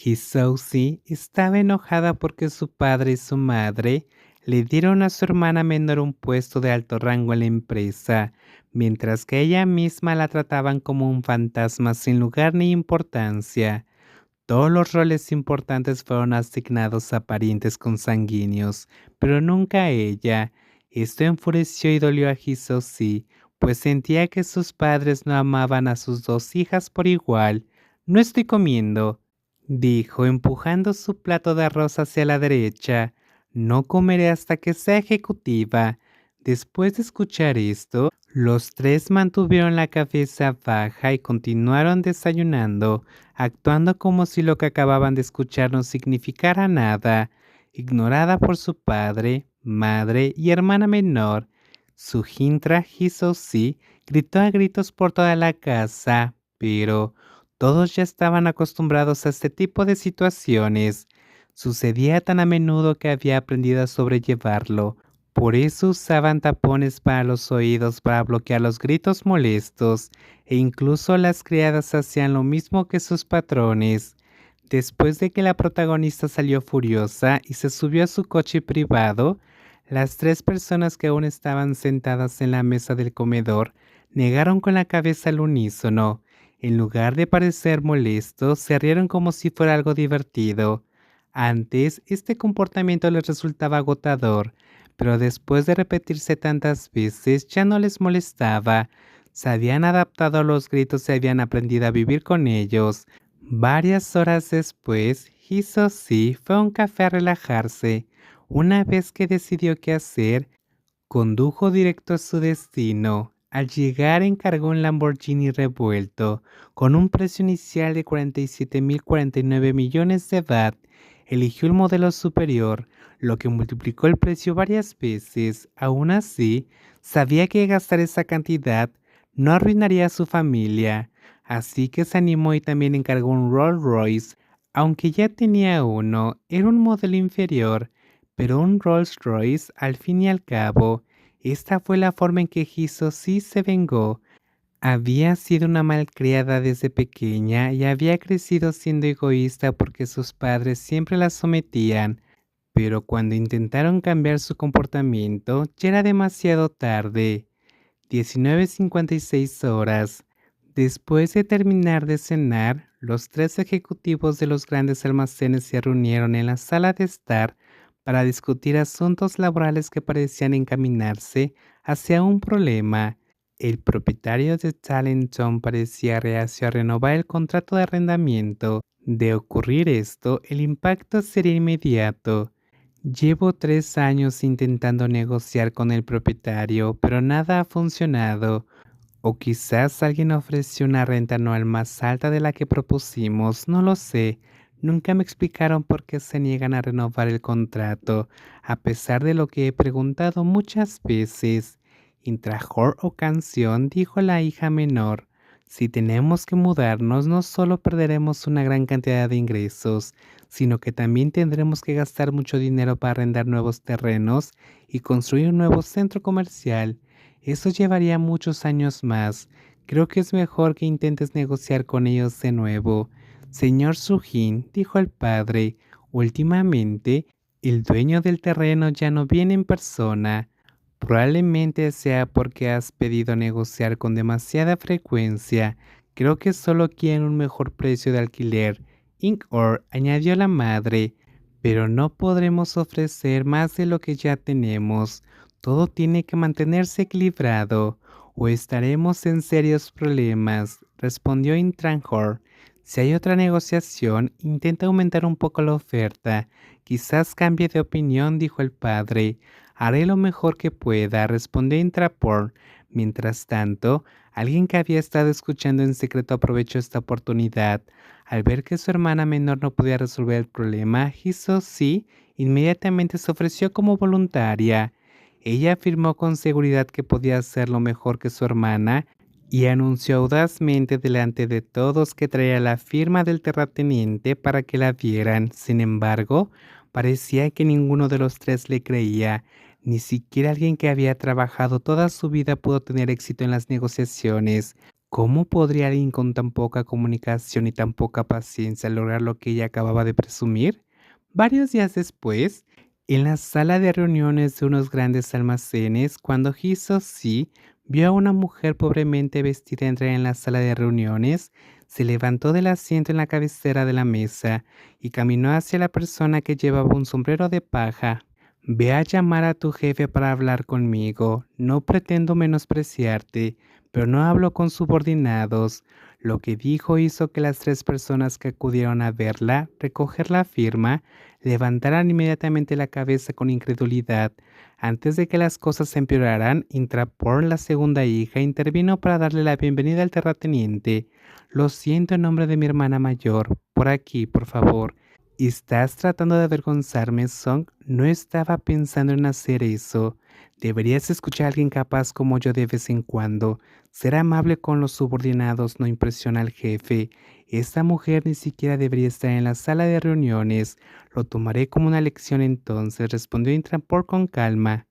Hisouzi estaba enojada porque su padre y su madre le dieron a su hermana menor un puesto de alto rango en la empresa, mientras que ella misma la trataban como un fantasma sin lugar ni importancia. Todos los roles importantes fueron asignados a parientes consanguíneos, pero nunca a ella. Esto enfureció y dolió a Hisouzi, pues sentía que sus padres no amaban a sus dos hijas por igual. No estoy comiendo, dijo empujando su plato de arroz hacia la derecha. No comeré hasta que sea ejecutiva. Después de escuchar esto, los tres mantuvieron la cabeza baja y continuaron desayunando, actuando como si lo que acababan de escuchar no significara nada. Ignorada por su padre, madre y hermana menor, su Jintra Hisoshi gritó a gritos por toda la casa, pero todos ya estaban acostumbrados a este tipo de situaciones. Sucedía tan a menudo que había aprendido a sobrellevarlo. Por eso usaban tapones para los oídos para bloquear los gritos molestos, e incluso las criadas hacían lo mismo que sus patrones. Después de que la protagonista salió furiosa y se subió a su coche privado, las tres personas que aún estaban sentadas en la mesa del comedor negaron con la cabeza al unísono. En lugar de parecer molestos, se rieron como si fuera algo divertido. Antes, este comportamiento les resultaba agotador, pero después de repetirse tantas veces ya no les molestaba. Se habían adaptado a los gritos y habían aprendido a vivir con ellos. Varias horas después, Hisoshi fue a un café a relajarse. Una vez que decidió qué hacer, condujo directo a su destino. Al llegar encargó un Lamborghini revuelto, con un precio inicial de 47.049 millones de baht. Eligió el modelo superior, lo que multiplicó el precio varias veces. Aún así, sabía que gastar esa cantidad no arruinaría a su familia, así que se animó y también encargó un Rolls Royce. Aunque ya tenía uno, era un modelo inferior, pero un Rolls Royce al fin y al cabo. Esta fue la forma en que Hisoshi se vengó. Había sido una malcriada desde pequeña y había crecido siendo egoísta porque sus padres siempre la sometían, pero cuando intentaron cambiar su comportamiento ya era demasiado tarde. 19:56 horas. Después de terminar de cenar, los tres ejecutivos de los grandes almacenes se reunieron en la sala de estar para discutir asuntos laborales que parecían encaminarse hacia un problema. El propietario de Talenton parecía reacio a renovar el contrato de arrendamiento. De ocurrir esto, el impacto sería inmediato. Llevo 3 años intentando negociar con el propietario, pero nada ha funcionado. O quizás alguien ofreció una renta anual más alta de la que propusimos, no lo sé. Nunca me explicaron por qué se niegan a renovar el contrato, a pesar de lo que he preguntado muchas veces. Intrajor o canción, dijo la hija menor. Si tenemos que mudarnos, no solo perderemos una gran cantidad de ingresos, sino que también tendremos que gastar mucho dinero para arrendar nuevos terrenos y construir un nuevo centro comercial. Eso llevaría muchos años más. Creo que es mejor que intentes negociar con ellos de nuevo. Señor Sujin, dijo el padre, últimamente el dueño del terreno ya no viene en persona. Probablemente sea porque has pedido negociar con demasiada frecuencia. Creo que solo quieren un mejor precio de alquiler. Inkor, añadió la madre, pero no podremos ofrecer más de lo que ya tenemos. Todo tiene que mantenerse equilibrado o estaremos en serios problemas, respondió Intranjor. Si hay otra negociación, intenta aumentar un poco la oferta. Quizás cambie de opinión, dijo el padre. Haré lo mejor que pueda, respondió Intrapor. Mientras tanto, alguien que había estado escuchando en secreto aprovechó esta oportunidad. Al ver que su hermana menor no podía resolver el problema, Hisoshi inmediatamente se ofreció como voluntaria. Ella afirmó con seguridad que podía hacerlo mejor que su hermana y anunció audazmente delante de todos que traía la firma del terrateniente para que la vieran. Sin embargo, parecía que ninguno de los tres le creía. Ni siquiera alguien que había trabajado toda su vida pudo tener éxito en las negociaciones. ¿Cómo podría alguien con tan poca comunicación y tan poca paciencia lograr lo que ella acababa de presumir? Varios días después, en la sala de reuniones de unos grandes almacenes, cuando Hisoshi vio a una mujer pobremente vestida entrar en la sala de reuniones, se levantó del asiento en la cabecera de la mesa y caminó hacia la persona que llevaba un sombrero de paja. Ve a llamar a tu jefe para hablar conmigo. No pretendo menospreciarte, pero no hablo con subordinados. Lo que dijo hizo que las 3 personas que acudieron a verla, recoger la firma, levantaran inmediatamente la cabeza con incredulidad. Antes de que las cosas empeoraran, Intrapor, la segunda hija, intervino para darle la bienvenida al terrateniente. Lo siento en nombre de mi hermana mayor. Por aquí, por favor. ¿Estás tratando de avergonzarme, Song? No estaba pensando en hacer eso. Deberías escuchar a alguien capaz como yo de vez en cuando. Ser amable con los subordinados no impresiona al jefe. Esta mujer ni siquiera debería estar en la sala de reuniones. Lo tomaré como una lección entonces, respondió Intrampor con calma.